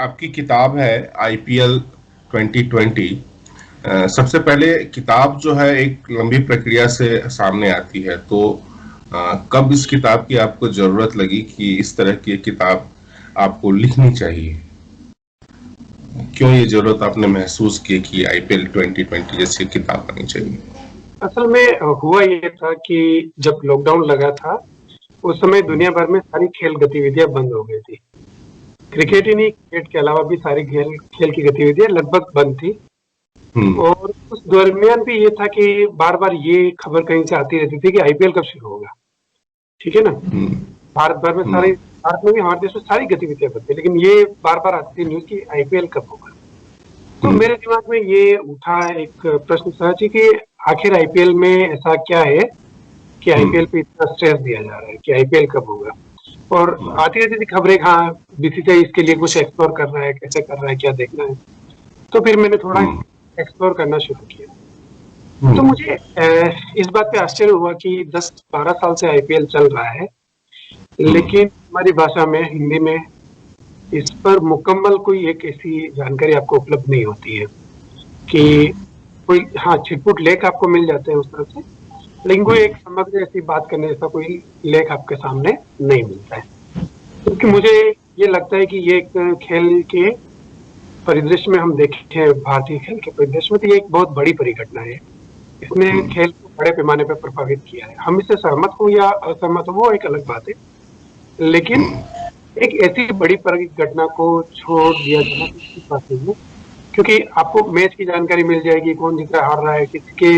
आपकी किताब है आईपीएल 2020। सबसे पहले किताब जो है एक लंबी प्रक्रिया से सामने आती है, तो कब इस किताब की आपको जरूरत लगी कि इस तरह की एक किताब आपको लिखनी चाहिए? क्यों ये जरूरत आपने महसूस की कि आईपीएल 2020 जैसी किताब बनी चाहिए? असल में हुआ ये था कि जब लॉकडाउन लगा था उस समय दुनिया भर में सारी खेल गतिविधियां बंद हो गई थी। क्रिकेट ही नहीं, क्रिकेट के अलावा भी सारी खेल खेल की गतिविधियां लगभग बंद थी। हम्म। और उस दरमियान भी ये था कि बार बार ये खबर कहीं से आती रहती थी कि आईपीएल कब शुरू होगा। ठीक है ना। हम्म। भारत भर में सारी, भारत में भी, हमारे देश में सारी गतिविधियां बंद थी, लेकिन ये बार बार आती थी न्यूज की आईपीएल कब होगा। तो मेरे दिमाग में ये उठा एक प्रश्न सहज ही कि आखिर आईपीएल में ऐसा क्या है कि आईपीएल पे इतना स्ट्रेस दिया जा रहा है कि आईपीएल कब होगा। और आती रहती थी खबरें, हाँ बीसीसीआई इसके लिए कुछ एक्सप्लोर कर रहा है, कैसे कर रहा है, क्या देखना है। तो फिर मैंने थोड़ा एक्सप्लोर करना शुरू किया। तो मुझे इस बात पे आश्चर्य हुआ कि 10-12 साल से आईपीएल चल रहा है, लेकिन हमारी भाषा में, हिंदी में इस पर मुकम्मल कोई एक ऐसी जानकारी आपको उपलब्ध नहीं होती है कि कोई, हाँ छिटपुट लेख आपको मिल जाते हैं उस तरफ से, लेकिन कोई एक समग्र ऐसी बात करने जैसा कोई लेख आपके सामने नहीं मिलता है। क्योंकि मुझे ये लगता है कि ये एक खेल के परिदृश्य में हम देखें, भारतीय खेल के परिदृश्य में, तो ये एक बहुत बड़ी परिघटना है। इसने खेल को बड़े पैमाने पर प्रभावित किया है। हम इससे सहमत हो या असहमत हो वो एक अलग बात है, लेकिन एक ऐसी बड़ी परिघटना को छोड़ दिया जाना किसी बात नहीं है। क्योंकि आपको मैच की जानकारी मिल जाएगी, कौन जीत रहा, हार रहा है, किसके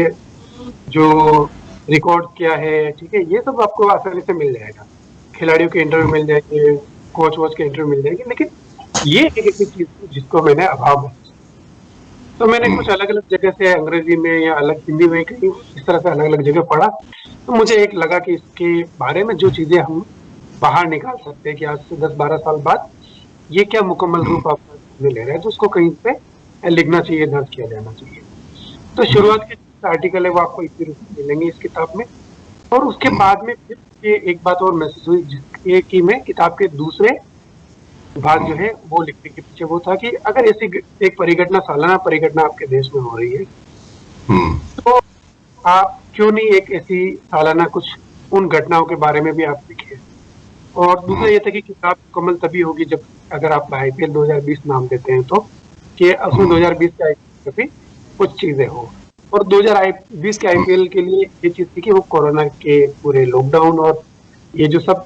जो रिकॉर्ड क्या है, ठीक है, ये सब आपको आसानी से मिल जाएगा। खिलाड़ियों के इंटरव्यू मिल जाएंगे, कोच वोच के इंटरव्यू मिल जाएंगे, लेकिन ये एक ऐसी चीज जिसको मैंने अभाव है। तो मैंने कुछ अलग अलग जगह से अंग्रेजी में या अलग हिंदी में कहीं इस तरह से अलग अलग जगह पढ़ा, तो मुझे एक लगा कि इसके बारे में जो चीजें हम बाहर निकाल सकते हैं कि आज से 10-12 साल बाद ये क्या मुकम्मल रूप आप ले रहे हैं, तो उसको कहीं पे लिखना चाहिए, दर्ज किया जाना चाहिए। तो शुरुआत के आर्टिकल है वो आपको इसी रूप में मिलेंगे इस किताब में। और उसके बाद में फिर ये एक बात और महसूस हुई जिसके कि मैं किताब के दूसरे भाग जो है वो लिखने के पीछे वो था कि अगर ऐसी एक परिघटना, सालाना परिघटना आपके देश में हो रही है, तो आप क्यों नहीं एक ऐसी सालाना कुछ उन घटनाओं के बारे में भी आप लिखिए। और दूसरा ये था कि किताब मुकम्मल तभी होगी जब अगर आप आईपीएल 2020 नाम देते हैं तो, कि उसमें 2020 के आईपीएल भी कुछ चीजें हो। और 2020 के आईपीएल के लिए ये चीज थी कि वो कोरोना के पूरे लॉकडाउन और ये जो सब,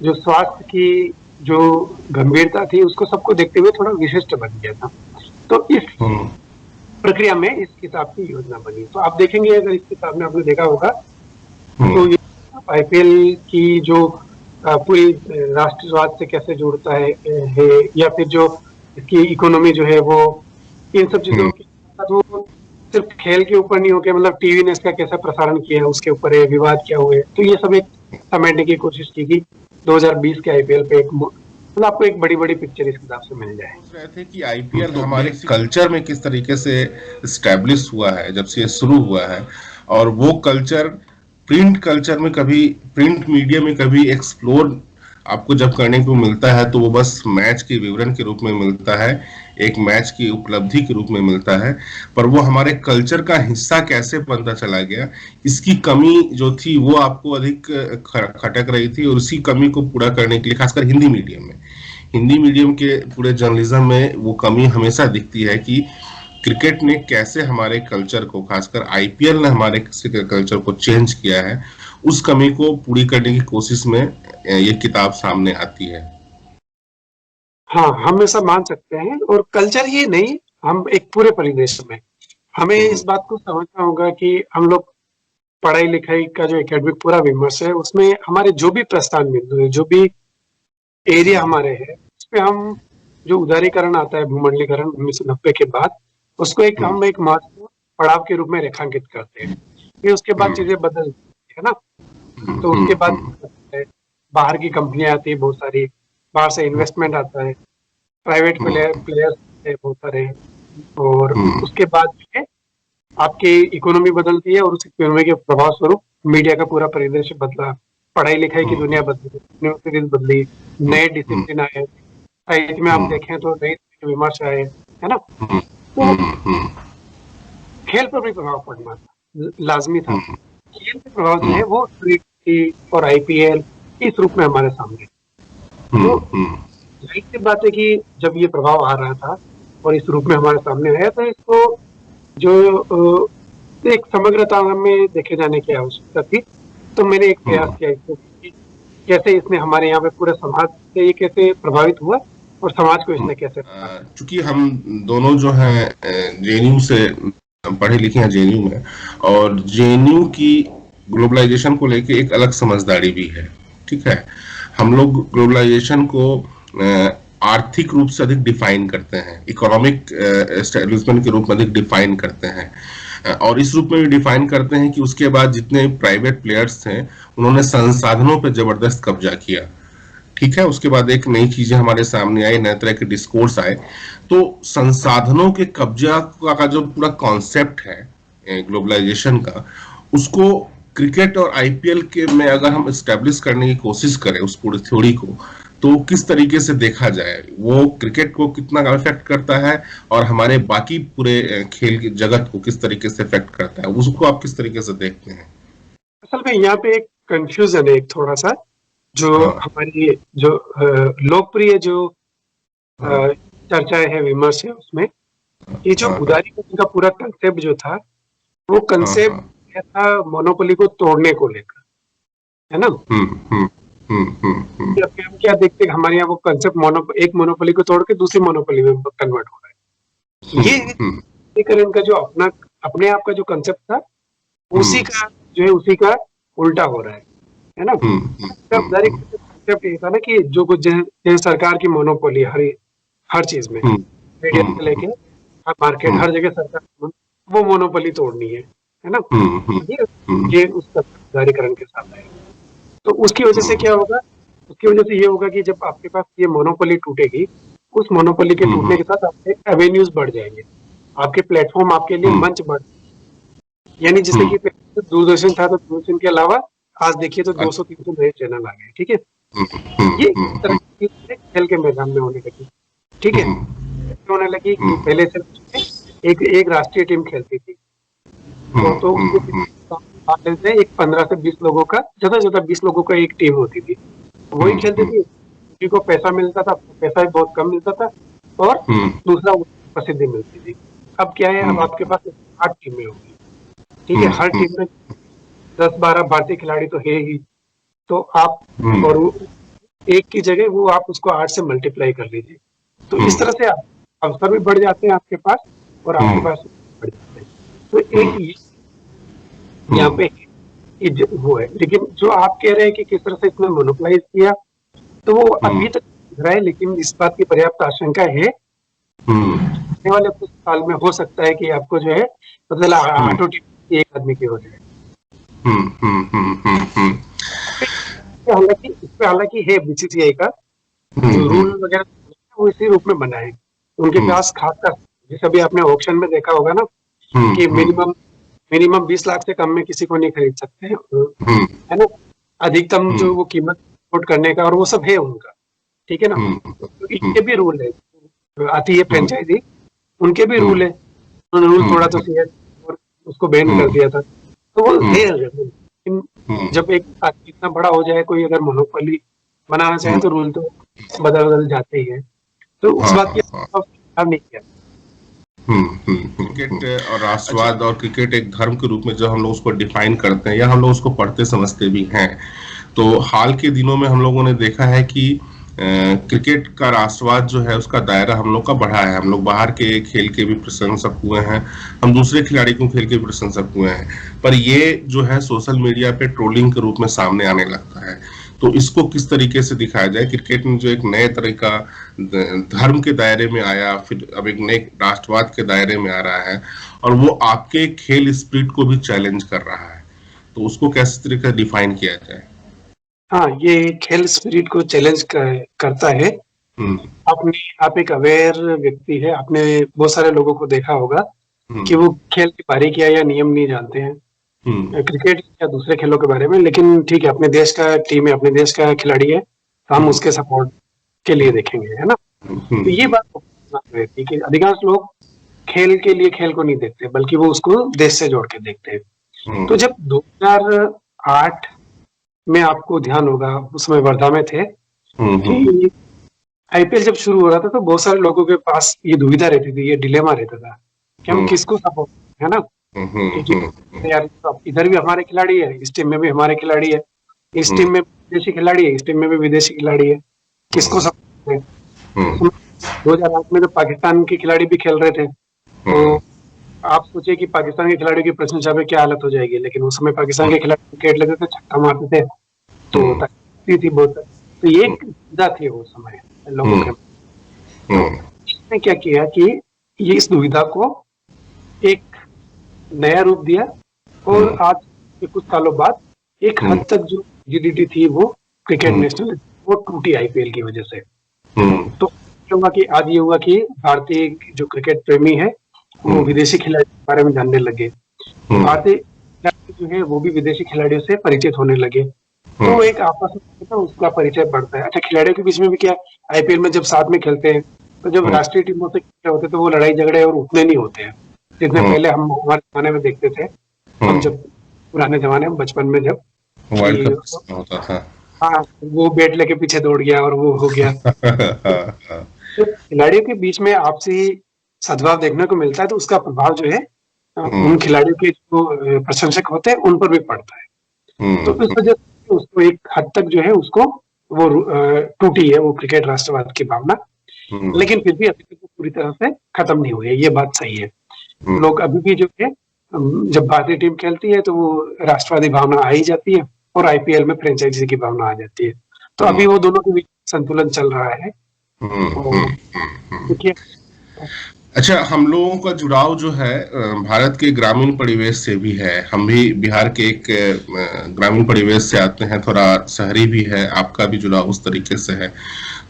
जो स्वास्थ्य की जो गंभीरता थी उसको सबको देखते हुए थोड़ा विशिष्ट बन गया था। तो इस प्रक्रिया में इस किताब की योजना बनी। तो आप देखेंगे, अगर इस किताब में आपने देखा होगा, तो ये आईपीएल की जो पूरी राष्ट्रवाद से कैसे जुड़ता है, या फिर जो इसकी इकोनॉमी जो है वो इन सब चीजों के साथ, वो सिर्फ खेल के ऊपर नहीं होकर, मतलब टीवी ने इसका कैसा प्रसारण किया है उसके ऊपर है, विवाद क्या हुए, तो ये सब एक समेटने की कोशिश की गई 2020 के आईपीएल पे। एक मतलब आपको एक बड़ी बड़ी पिक्चर इस किताब से मिल जाए। सोच रहे थे कि आईपीएल हमारे कल्चर में किस तरीके से स्टैब्लिश हुआ है जब से ये शुरू हुआ है, और वो कल्चर प्रिंट कल्चर में कभी, प्रिंट मीडिया में कभी एक्सप्लोर आपको जब करने को मिलता है तो वो बस मैच के विवरण के रूप में मिलता है, एक मैच की उपलब्धि के रूप में मिलता है। पर वो हमारे कल्चर का हिस्सा कैसे बनता चला गया, इसकी कमी जो थी वो आपको अधिक खटक रही थी। और उसी कमी को पूरा करने के लिए खासकर हिंदी मीडियम के पूरे जर्नलिज्म में वो कमी हमेशा दिखती है कि क्रिकेट ने कैसे हमारे कल्चर को, खासकर आईपीएल ने हमारे कल्चर को चेंज किया है। उस कमी को पूरी करने की कोशिश में ये किताब सामने आती है। हाँ, हम ऐसा मान सकते हैं। और कल्चर ही नहीं, हम एक पूरे परिदृश्य में हमें इस बात को समझना होगा कि हम लोग पढ़ाई लिखाई का जो एकेडमिक पूरा विमर्श है उसमें हमारे जो भी प्रस्थान बिंदु है, जो भी एरिया हमारे है, उसमें हम जो उदारीकरण आता है, भूमंडलीकरण 1990 के बाद, उसको एक हम एक महत्वपूर्ण पड़ाव के रूप में रेखांकित करते हैं। फिर उसके बाद चीजें बदल है ना। तो उसके बाद बाहर की कंपनियां आती है बहुत सारी, बाहर से इन्वेस्टमेंट आता है, प्राइवेट प्लेयर्स बहुत सारे। और उसके बाद जो है आपकी इकोनॉमी बदलती है, और उस इकोनॉमी के प्रभाव स्वरूप मीडिया का पूरा परिदृश्य बदला, पढ़ाई लिखाई की दुनिया बदली, यूनिवर्सिटीज बदली, नए डिसिप्लिन आए, साहित्य में आप देखें तो नई के विमर्श आए, है ना? हम्म, तो हम्म, खेल पर भी प्रभाव पड़ना लाजमी था। हम्म, खेल के प्रभाव जो हम्म, है वो T20 और IPL इस रूप में हमारे सामने है। तो हम्म, जाहिर सी बात है कि जब ये प्रभाव आ रहा था और इस रूप में हमारे सामने आया, तो इसको जो एक समग्रता में देखे जाने की आवश्यकता थी। तो मैंने एक प्रयास हम्म। किया इसको कि कैसे इसने हमारे यहाँ पे पूरे समाज से ये कैसे प्रभावित हुआ और समाज को इसने कैसे प्रभावित चूंकि हम दोनों जो हैं जेएनयू से पढ़े लिखे हैं जेएनयू में, और जेएनयू की ग्लोबलाइजेशन को लेके एक अलग समझदारी भी है। ठीक है, हम लोग ग्लोबलाइजेशन को आर्थिक रूप से अधिक डिफाइन करते हैं, इकोनॉमिक एस्टेब्लिशमेंट के रूप में अधिक डिफाइन करते हैं, और इस रूप में भी डिफाइन करते हैं कि उसके बाद जितने प्राइवेट प्लेयर्स थे उन्होंने संसाधनों पर जबरदस्त कब्जा किया। ठीक है, उसके बाद एक नई चीजें हमारे सामने आई, नए तरह के डिस्कोर्स आए। तो संसाधनों के कब्जा का जो पूरा कॉन्सेप्ट है ग्लोबलाइजेशन का, उसको क्रिकेट और आईपीएल के में अगर हम एस्टेब्लिश करने की कोशिश करें उस पूरी थ्योरी को, तो किस तरीके से देखा जाए, वो क्रिकेट को कितना अफेक्ट करता है और हमारे बाकी पूरे खेल के जगत को किस तरीके से अफेक्ट करता है, उसको आप किस तरीके से देखते हैं? असल में यहाँ पे एक कंफ्यूजन है, एक थोड़ा सा, जो हाँ, हमारी जो लोकप्रिय जो हाँ, चर्चाएं है, विमर्श है, उसमें ये जो हाँ, हाँ, उदारीकरण का पूरा कंसेप्ट जो था, वो हाँ, कंसेप्ट हाँ। था मोनोपोली को तोड़ने को लेकर, है ना? हम्म, हम्म, हम्म, कि हम क्या देखते हैं, हमारे यहाँ वो कंसेप्ट एक मोनोपोली को तोड़ के दूसरी मोनोपोली में कन्वर्ट हो रहा है। ये हम्म, उदारीकरण का जो अपने आप का जो कंसेप्ट था, उसी हम्म, का जो है उसी का उल्टा हो रहा है ना? हम्म, उदारीकरण का कंसेप्ट ये था ना कि जो कुछ जैसे सरकार की मोनोपोली हर चीज में, हम्म, मीडिया से लेके हर मार्केट, हम्म, हर जगह सरकार वो मोनोपोली तोड़नी है ना? हम्म, ये ये उस उदारीकरण के साथ आएगा। तो उसकी वजह से क्या होगा? उसकी वजह से ये होगा कि जब आपके पास ये मोनोपोली टूटेगी, उस मोनोपोली के टूटने के साथ आपके एवेन्यूज बढ़ जाएंगे, आपके प्लेटफॉर्म, आपके लिए मंच बढ़, यानी जैसे कि पहले दूरदर्शन था, तो दूरदर्शन के अलावा आज देखिए तो 200-300 नए चैनल आ गए। ठीक है, ये इस तरह की चीजें खेल के मैदान में होने लगी। ठीक है, होने लगी कि पहले से एक एक राष्ट्रीय टीम खेलती थी, तो उसमें से एक 15 से 20 लोगों का, ज्यादा से ज्यादा 20 लोगों का एक टीम होती थी, वही खेलती थी। किसी को पैसा मिलता था, पैसा भी बहुत कम मिलता था, और दूसरा प्रसिद्धि मिलती थी। अब क्या है, अब आपके पास 8 टीमें होगी। ठीक है, हर टीम में 10-12 भारतीय खिलाड़ी तो है ही, तो आप, और एक की जगह वो आप उसको 8 से मल्टीप्लाई कर लीजिए, तो इस तरह से अवसर भी बढ़ जाते हैं आपके पास, और आपके पास बढ़ जाते हैं। तो एक ये यहाँ पे वो है। लेकिन जो आप कह रहे हैं कि किस तरह से इसने मोनोपलाइज किया, तो वो अभी तक दिख रहा है, लेकिन इस बात की पर्याप्त आशंका है आने वाले कुछ साल में हो सकता है कि आपको जो है मतलब 8 टीम एक आदमी की हो जाए। हालांकि इस पे हालांकि है बीसीसीआई का जो रूल वगैरह, वो इसी रूप में बना है। उनके पास खास, जैसे अभी आपने ऑक्शन में देखा होगा ना, कि मिनिमम 20 लाख से कम में किसी को नहीं खरीद सकते हैं, है ना? अधिकतम जो वो कीमत कोट करने का, और वो सब है उनका। ठीक है ना? तो इनके भी रूल है, आती है फ्रेंचाइजी, उनके भी रूल है। उन्होंने रूल तोड़ा तो सीएस और उसको बैन कर दिया था, तो वो है। लेकिन जब एक इतना बड़ा हो जाए, कोई अगर मोनोपोली बनाना चाहे, तो रूल तो बदल जाते ही है। तो उस बात की नहीं किया। क्रिकेट और राष्ट्रवाद और क्रिकेट एक धर्म के रूप में जब हम लोग उसको डिफाइन करते हैं या हम लोग उसको पढ़ते समझते भी हैं, तो हाल के दिनों में हम लोगों ने देखा है कि क्रिकेट का राष्ट्रवाद जो है उसका दायरा हम लोग का बढ़ा है। हम लोग बाहर के खेल के भी प्रशंसक हुए हैं, हम दूसरे खिलाड़ी को खेल के भी प्रशंसक हुए हैं, पर ये जो है सोशल मीडिया पे ट्रोलिंग के रूप में सामने आने लगता है। तो इसको किस तरीके से दिखाया जाए? क्रिकेट में जो एक नए तरह का धर्म के दायरे में आया, फिर अब एक नए राष्ट्रवाद के दायरे में आ रहा है, और वो आपके खेल स्पिरिट को भी चैलेंज कर रहा है, तो उसको कैसे तरीके से डिफाइन किया जाए? हाँ, ये खेल स्पिरिट को चैलेंज करता है। आप एक अवेयर व्यक्ति है, आपने बहुत सारे लोगों को देखा होगा कि वो खेल की बारीकियां या नियम नहीं जानते हैं, क्रिकेट या दूसरे खेलों के बारे में। लेकिन ठीक है, अपने देश का टीम है, अपने देश का खिलाड़ी है, तो हम उसके सपोर्ट के लिए देखेंगे, है ना? तो ये बात रहती है कि अधिकांश लोग खेल के लिए खेल को नहीं देखते, बल्कि वो उसको देश से जोड़ के देखते हैं। तो जब 2008 में आपको ध्यान होगा, उस समय वर्धा में थे कि आईपीएल जब शुरू हो रहा था, तो बहुत सारे लोगों के पास ये दुविधा रहती थी, ये डिलेमा रहता था कि हम किसको सपोर्ट, है ना, क्योंकि यार इधर भी हमारे खिलाड़ी है, इस टीम में भी हमारे खिलाड़ी है, इस टीम में विदेशी खिलाड़ी है, इस टीम में भी विदेशी खिलाड़ी है, किसको सपोर्ट करें। 2008 में तो पाकिस्तान के खिलाड़ी भी खेल रहे थे, तो आप सोचिए कि पाकिस्तान के खिलाड़ियों की प्रशंसा में क्या हालत हो जाएगी। लेकिन उस समय पाकिस्तान के खिलाड़ी क्रिकेट लेते थे, छक्का मारते थे, तो तकलीफ थी बहुत। तो ये एक दुविधा थी उस समय लोगों के। तो इसने क्या किया कि ये इस दुविधा को एक नया रूप दिया, और आज के कुछ सालों बाद एक हद तक जो रिजिडिटी थी वो क्रिकेट नेशनल, वो टूटी आईपीएल की वजह से। तो होगा कि आज ये हुआ कि भारतीय जो क्रिकेट प्रेमी है वो विदेशी खिलाड़ियों के बारे में जानने लगे, भारतीय खिलाड़ी जो है वो भी विदेशी खिलाड़ियों से परिचित होने लगे, तो एक आपस में उसका परिचय बढ़ता है। अच्छा, खिलाड़ियों के बीच में भी क्या, आईपीएल में जब साथ में खेलते हैं, तो जब राष्ट्रीय टीमों से होते हैं तो वो लड़ाई झगड़े और उतने नहीं होते हैं जितने पहले हम हमारे जमाने में देखते थे। हम जब पुराने जमाने में बचपन में जब वर्ल्ड कप होता था, हाँ, वो बैट लेके पीछे दौड़ गया और वो हो गया। तो खिलाड़ियों के बीच में आपसी सद्भाव देखने को मिलता है, तो उसका प्रभाव जो है उन खिलाड़ियों के जो प्रशंसक होते हैं उन पर भी पड़ता है। तो इस वजह से उसको एक हद तक जो है उसको वो टूटी है वो क्रिकेट राष्ट्रवाद की भावना, लेकिन फिर भी अभी तक वो पूरी तरह से खत्म नहीं हुई है, ये बात सही है। लोग अभी भी जो है जब भारतीय टीम खेलती है तो वो राष्ट्रवादी भावना आ ही जाती है, और आईपीएल में फ्रेंचाइजी की भावना आ जाती है। तो अभी वो दोनों के बीच संतुलन चल रहा है। देखिए, अच्छा, हम लोगों का जुड़ाव जो है भारत के ग्रामीण परिवेश से भी है। हम भी बिहार के एक ग्रामीण परिवेश से आते हैं, थोड़ा शहरी भी है, आपका भी जुड़ाव उस तरीके से है।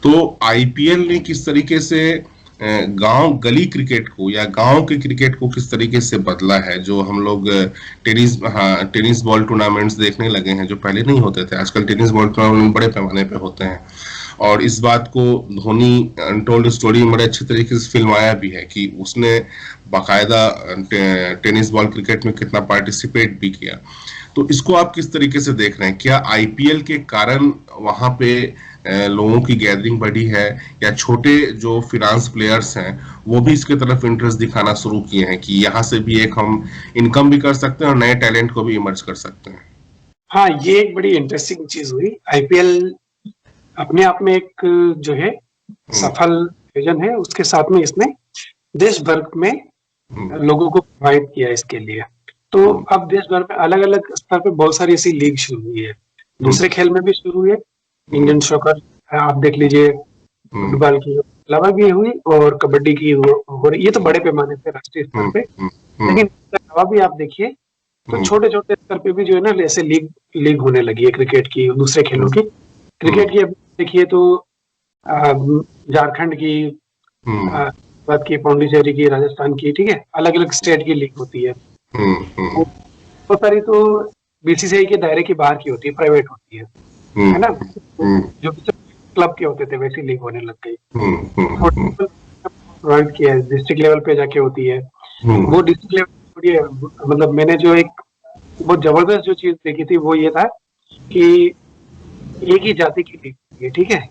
तो आईपीएल ने किस तरीके से गांव गली क्रिकेट को या गांव के क्रिकेट को किस तरीके से बदला है, जो हम लोग टेनिस बॉल टूर्नामेंट्स देखने लगे हैं, जो पहले नहीं होते थे। आजकल टेनिस बॉल टूर्नामेंट बड़े पैमाने पे होते हैं, और इस बात को धोनी अनटोल्ड स्टोरी में बड़े अच्छे तरीके से फिल्माया भी है कि उसने बाकायदा टेनिस बॉल क्रिकेट में कितना पार्टिसिपेट भी किया। तो इसको आप किस तरीके से देख रहे हैं? क्या आईपीएल के कारण वहां पे लोगों की गैदरिंग बढ़ी है, या छोटे जो फिनांस प्लेयर्स हैं वो भी इसके तरफ इंटरेस्ट दिखाना शुरू किए हैं कि यहाँ से भी एक हम इनकम भी कर सकते हैं और नए टैलेंट को भी इमर्ज कर सकते हैं? हाँ, ये एक बड़ी इंटरेस्टिंग चीज हुई। आईपीएल अपने आप में एक जो है सफल आयोजन है, उसके साथ में इसने देश भर में लोगों को प्रोवाइड किया इसके लिए। तो अब देश भर में अलग अलग स्तर पे बहुत सारी ऐसी लीग शुरू हुई है, दूसरे खेल में भी शुरू हुई है। इंडियन सॉकर आप देख लीजिए, फुटबॉल की अलावा भी हुई, और कबड्डी की हो रही। ये तो बड़े पैमाने पे राष्ट्रीय स्तर पे, लेकिन इसके अलावा भी आप देखिए तो छोटे छोटे स्तर पे भी जो है ना ऐसे लीग होने लगी है क्रिकेट की, दूसरे खेलों की। क्रिकेट की अभी देखिए तो झारखंड की, बात की पांडिचेरी की, राजस्थान की, ठीक है, अलग अलग स्टेट की लीग होती है। बहुत सारी तो बीसीसीआई के दायरे की बाहर की होती है, प्राइवेट होती है ना। जो क्लब के होते थे वैसी लीग होने लग गई। प्रोवाइड किया है, डिस्ट्रिक्ट लेवल पे जाके होती है वो। डिस्ट्रिक्ट लेवल मतलब मैंने जो एक बहुत जबरदस्त जो चीज देखी थी वो ये था कि एक ही जाति की लीग है, ठीक है,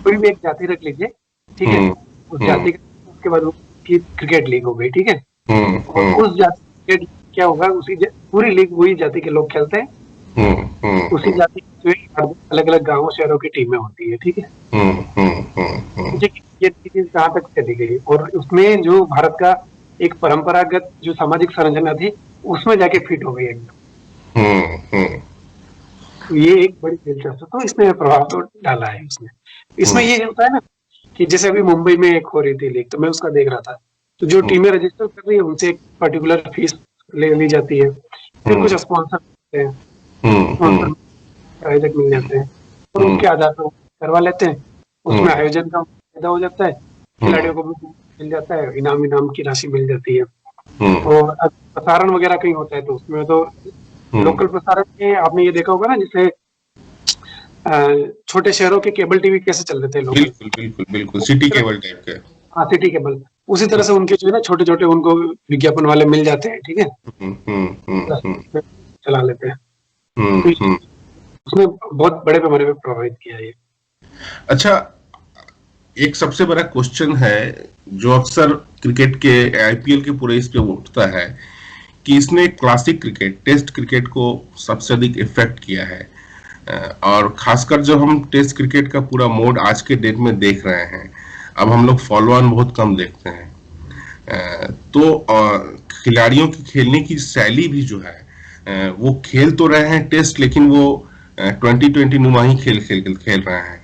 कोई भी एक जाति रख लीजिए, ठीक है, उस जाति के बाद की क्रिकेट लीग हो गई, ठीक है, और उस जाति क्रिकेट क्या होगा, उसी पूरी लीग वही जाति के लोग खेलते हैं, उसी जाति की अलग अलग गांवों शहरों की टीमें होती है, ठीक है। ये चीज कहाँ तक चली गई, और उसमें जो भारत का एक परंपरागत जो सामाजिक संरचना थी उसमें जाके फिट हो गई एकदम। तो ये एक बड़ी दिलचस्प, तो इसने प्रभाव तो डाला है उसने। इसमें ये होता है ना कि जैसे अभी मुंबई में एक हो रही थी लीग, तो मैं उसका देख रहा था, तो जो टीमें रजिस्टर कर रही है उनसे एक पर्टिकुलर फीस ले ली जाती है, फिर कुछ स्पॉन्सर मिलते हैं, आयोजक मिल जाते हैं, और उनके आधार पर करवा लेते हैं। उसमें आयोजन का फायदा हो जाता है, खिलाड़ियों को भी मिल जाता है, इनाम की राशि मिल जाती है। और प्रसारण वगैरह कहीं होता है तो उसमें तो लोकल प्रसारण में आपने ये देखा होगा ना, जैसे छोटे शहरों के केबल टीवी कैसे चल रहे थे लोकल, बिल्कुल बिल्कुल बिल्कुल, सिटी केबल टाइप के। हाँ सिटी केबल, उसी तरह से उनके जो है ना छोटे छोटे उनको विज्ञापन वाले मिल जाते हैं, ठीक है, चला लेते हैं। तो उसने बहुत बड़े पैमाने पे प्रभावित किया है ये। अच्छा, एक सबसे बड़ा क्वेश्चन है जो अक्सर क्रिकेट के आईपीएल के पूरे इस पे उठता है कि इसने क्लासिक क्रिकेट, टेस्ट क्रिकेट को सबसे अधिक इफेक्ट किया है। और खासकर जब हम टेस्ट क्रिकेट का पूरा मोड आज के डेट में देख रहे हैं, अब हम लोग फॉलो ऑन बहुत कम देखते हैं। तो खिलाड़ियों की खेलने की शैली भी जो है, वो खेल तो रहे हैं टेस्ट, लेकिन वो 2020 नुमा ही खेल रहे हैं।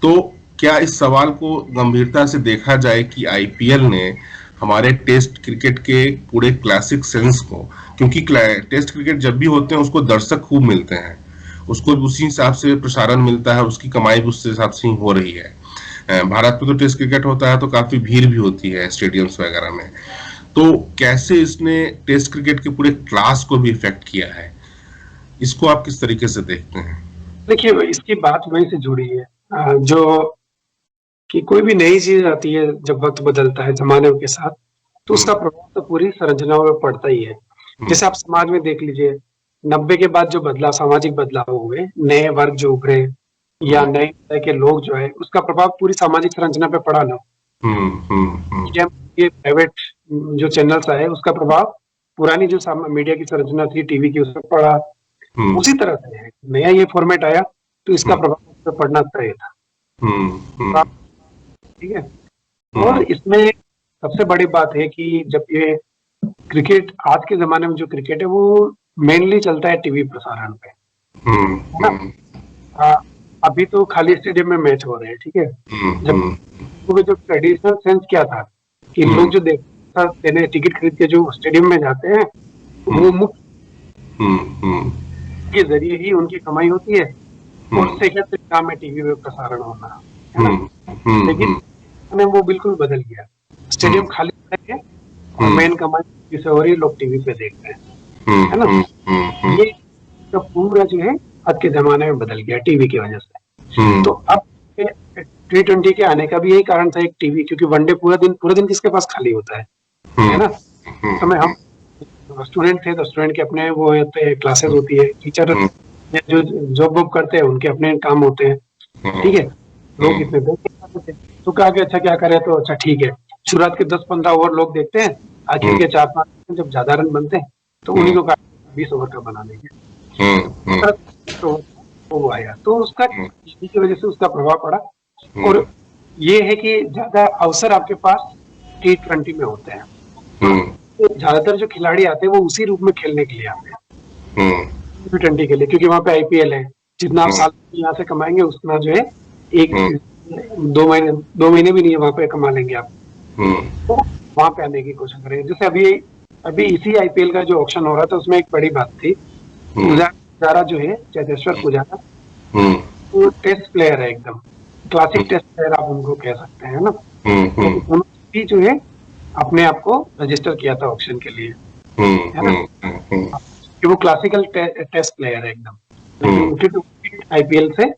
तो क्या इस सवाल को गंभीरता से देखा जाए कि आईपीएल ने हमारे टेस्ट क्रिकेट के पूरे क्लासिक सेंस को, क्योंकि टेस्ट क्रिकेट जब भी होते हैं उसको दर्शक खूब मिलते हैं, उसको उसी हिसाब से प्रसारण मिलता है, उसकी कमाई भी उस हिसाब से ही हो रही है। भारत में तो टेस्ट क्रिकेट होता है तो काफी भीड़ भी होती है स्टेडियम्स वगैरह में। तो कैसे इसने टेस्ट क्रिकेट के पूरे क्लास को भी इफेक्ट किया है, इसको आप किस तरीके से देखते हैं? देखिए, इसकी बात वहीं से जुड़ी है जो कि कोई भी नई चीज आती है, जब वक्त बदलता है जमाने के साथ, तो उसका प्रभाव तो पूरी संरचनाओं में पड़ता ही है। जैसे आप समाज में देख लीजिए, 90 के बाद जो बदलाव, सामाजिक बदलाव हुए, नए वर्ग जो उभरे या नए तरह के लोग जो है, उसका प्रभाव पूरी सामाजिक संरचना पे पड़ा ना। ये प्राइवेट जो चैनल्स आए, उसका प्रभाव पुरानी जो मीडिया की संरचना थी टीवी की, उस पर पड़ा। उसी तरह से है, नया ये फॉर्मेट आया तो इसका प्रभाव उस पर पड़ना तय था। ठीक है। और इसमें सबसे बड़ी बात है कि जब ये क्रिकेट, आज के जमाने में जो क्रिकेट है वो मेनली चलता है टीवी प्रसारण पे, है ना। अभी तो खाली स्टेडियम में मैच हो रहे हैं, ठीक है। जब जो ट्रेडिशनल सेंस क्या था कि लोग जो देने टिकट खरीद के जो स्टेडियम में जाते हैं, वो मुख्य के जरिए ही उनकी कमाई होती है, और सेकंड काम है टीवी में प्रसारण होना, है ना। लेकिन वो बिल्कुल बदल गया, स्टेडियम खाली है और मेन कमाई जिसे हो रही है, लोग टीवी पे देख रहे हैं, है ना। ये तो पूरा जो है आज के जमाने में बदल गया टीवी की वजह से। तो अब T20 के आने का भी यही कारण था, एक टीवी, क्योंकि वनडे पूरा दिन किसके पास खाली होता है ना। समय हम स्टूडेंट थे तो स्टूडेंट के अपने वो होते हैं, क्लासेस होती है, टीचर जो जॉब वॉब करते हैं उनके अपने काम होते हैं, ठीक है। लोग इतने देख थे, तो कहा कि अच्छा क्या करें, तो अच्छा ठीक है, शुरुआत के 10-15 ओवर लोग देखते हैं, आखिर के 4-5 जब ज्यादा रन बनते हैं तो उन्हीं को 20 ओवर का बना देंगे। तो वो आया, तो उसका इसी की वजह से उसका प्रभाव पड़ा। और ये है कि ज्यादा अवसर आपके पास T20 में होते हैं, तो ज्यादातर जो खिलाड़ी आते हैं वो उसी रूप में खेलने के लिए आते हैं T20 के लिए, क्योंकि वहां पे आईपीएल है। जितना आप साल यहाँ से कमाएंगे उतना जो है एक 2 महीने भी नहीं है वहां पे कमा लेंगे आप। तो वहां पे आने की कोशिश करेंगे। जैसे अभी इसी आईपीएल का जो ऑक्शन हो रहा था, उसमें एक बड़ी बात थी, पुजारा जो है, चेतेश्वर पुजारा, वो टेस्ट प्लेयर है, एकदम क्लासिक टेस्ट प्लेयर आप उनको कह सकते हैं ना। तो उन्होंने भी जो है अपने आप को रजिस्टर किया था ऑक्शन के लिए, है ना, कि वो क्लासिकल टेस्ट प्लेयर है एकदम, फिर आईपीएल से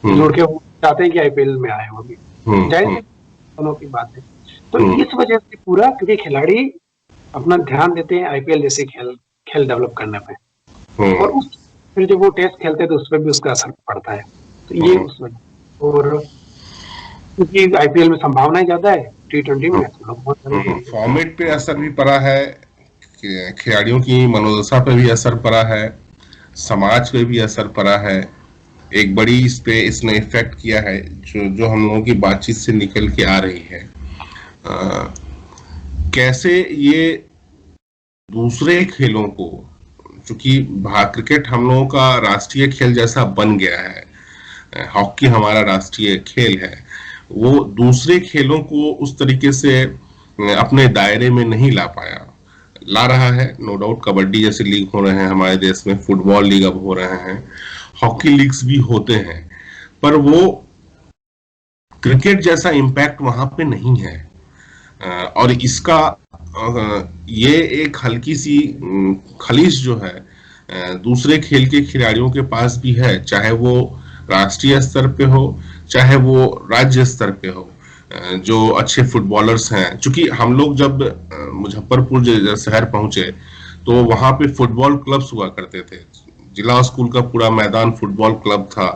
जुड़ के वो चाहते हैं कि आईपीएल में आए वो भी, जाहिर है दोनों की बात है। तो इस वजह से पूरा, क्योंकि खिलाड़ी अपना ध्यान देते हैं आईपीएल जैसे खेल डेवलप करने पे, और फिर जब वो टेस्ट खेलते हैं तो उस पर भी उसका असर पड़ता है। तो ये उस वजह, और क्योंकि आईपीएल में संभावनाएं ज्यादा है, T20 में फॉर्मेट पे असर भी पड़ा है, खिलाड़ियों की मनोदशा पे भी असर पड़ा है, समाज पे भी असर पड़ा है। एक बड़ी इस पे इसने इफेक्ट किया है जो हम लोगों की बातचीत से निकल के आ रही है। कैसे ये दूसरे खेलों को, क्योंकि क्रिकेट हम लोगों का राष्ट्रीय खेल जैसा बन गया है, हॉकी हमारा राष्ट्रीय खेल है, वो दूसरे खेलों को उस तरीके से अपने दायरे में नहीं ला पाया। ला रहा है नो डाउट, कबड्डी जैसे लीग हो रहे हैं हमारे देश में, फुटबॉल लीग अब हो रहे हैं, हॉकी लीग्स भी होते हैं, पर वो क्रिकेट जैसा इम्पैक्ट वहां पे नहीं है। और इसका ये एक हल्की सी खलीज जो है दूसरे खेल के खिलाड़ियों के पास भी है, चाहे वो राष्ट्रीय स्तर पे हो चाहे वो राज्य स्तर पे हो, जो अच्छे फुटबॉलर्स हैं। क्योंकि हम लोग जब मुजफ्फरपुर शहर पहुंचे तो वहां पे फुटबॉल क्लब्स हुआ करते थे। जिला स्कूल का पूरा मैदान फुटबॉल क्लब था,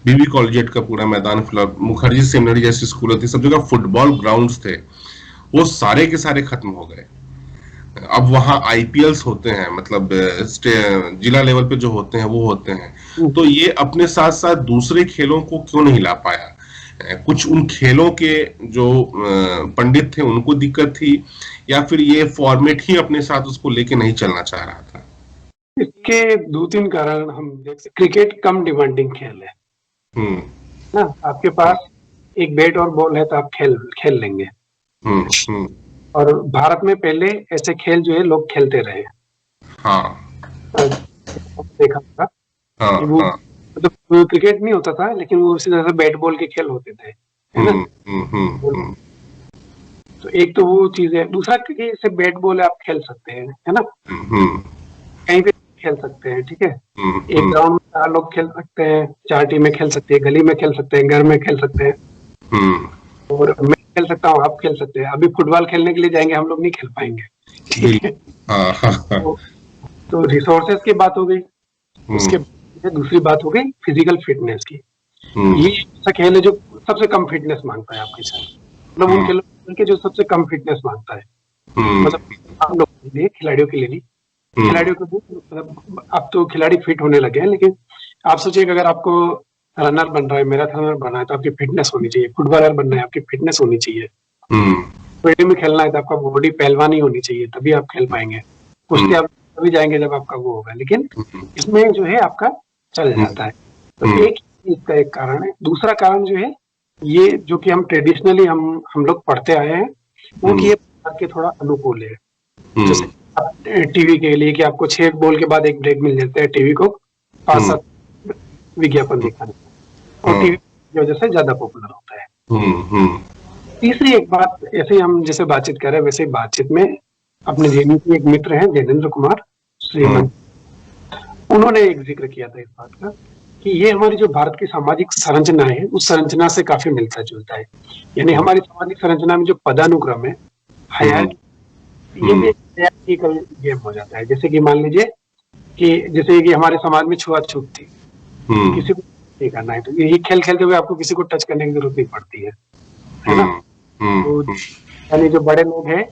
बीबी कॉलेजिएट का पूरा मैदान क्लब, मुखर्जी सेमिनरी जैसी स्कूल थी, सब जगह फुटबॉल ग्राउंड्स थे। वो सारे के सारे खत्म हो गए। अब वहां आईपीएल्स होते हैं, मतलब जिला लेवल पे जो होते हैं वो होते हैं। तो ये अपने साथ साथ दूसरे खेलों को क्यों नहीं ला पाया? कुछ उन खेलों के जो पंडित थे उनको दिक्कत थी, या फिर ये फॉर्मेट ही अपने साथ उसको लेके नहीं चलना चाह रहा था? इसके 2-3 कारण हम देख सकते। क्रिकेट कम डिमांडिंग खेल है ना, आपके पास एक बैट और बॉल है तो आप खेल लेंगे। और भारत में पहले ऐसे खेल जो है लोग खेलते रहे। देखा था कि वो मतलब क्रिकेट नहीं होता था, लेकिन वो उसी तरह से बैट बॉल के खेल होते थे, है ना। तो एक तो वो चीज है। दूसरा कि जैसे बैट बॉल आप खेल सकते हैं, है ना, कहीं भी खेल सकते हैं, ठीक है। एक ग्राउंड में 4 लोग खेल सकते हैं, 4 टीमें खेल सकती है, गली में खेल सकते हैं, घर में खेल सकते हैं, और मैं खेल सकता हूँ, आप खेल सकते हैं। अभी फुटबॉल खेलने के लिए जाएंगे हम लोग, नहीं खेल पाएंगे, ठीक है। तो रिसोर्सेज की बात हो गई, उसके दूसरी बात हो गई फिजिकल फिटनेस की। ये ऐसा खेल है जो सबसे कम फिटनेस मांगता है आपके साथ, मतलब उन खेलों के जो सबसे कम फिटनेस मांगता है, मतलब हम लोग के लिए, खिलाड़ियों के लिए नहीं। खिलाड़ियों को मतलब अब तो खिलाड़ी फिट होने लगे हैं, लेकिन आप सोचिए अगर आपको रनर बन रहा है, मैराथनर बनना है, तो आपकी फिटनेस होनी चाहिए। फुटबॉलर बनना है, आपकी फिटनेस होनी चाहिए। कबड्डी में खेलना है तो आपका बॉडी पहलवानी होनी चाहिए, तभी आप खेल पाएंगे। कुश्ती आप तभी जाएंगे जब आपका वो होगा, लेकिन इसमें जो है आपका चल जाता है। तो एक इसका एक कारण है। दूसरा कारण जो है ये, जो कि हम ट्रेडिशनली हम लोग पढ़ते आए हैं, वो कि ये के थोड़ा अनुकूल है। जैसे टीवी के लिए कि आपको 6 बॉल के बाद एक ब्रेक मिल जाता है टीवी को 5-7 विज्ञापन दिखाने, और टीवी की वजह से ज्यादा पॉपुलर होता है। तीसरी एक बात, ऐसे ही हम जैसे बातचीत कर रहे हैं वैसे बातचीत में अपने जेएनयू के एक मित्र हैं जैनेन्द्र कुमार श्रीमंत, उन्होंने एक जिक्र किया था इस बात का कि ये हमारी जो भारत की सामाजिक संरचना है उस संरचना से काफी मिलता जुलता है। यानी हमारी सामाजिक संरचना में जो पदानुक्रम है, हायरार्की, ये भी एक गेम हो जाता है। जैसे कि मान लीजिए कि जैसे कि हमारे समाज में छुआछूत थी, किसी को नहीं करना है, तो ये खेल खेलते हुए आपको किसी को टच करने की जरूरत नहीं पड़ती है ना। तो यानी जो बड़े लोग हैं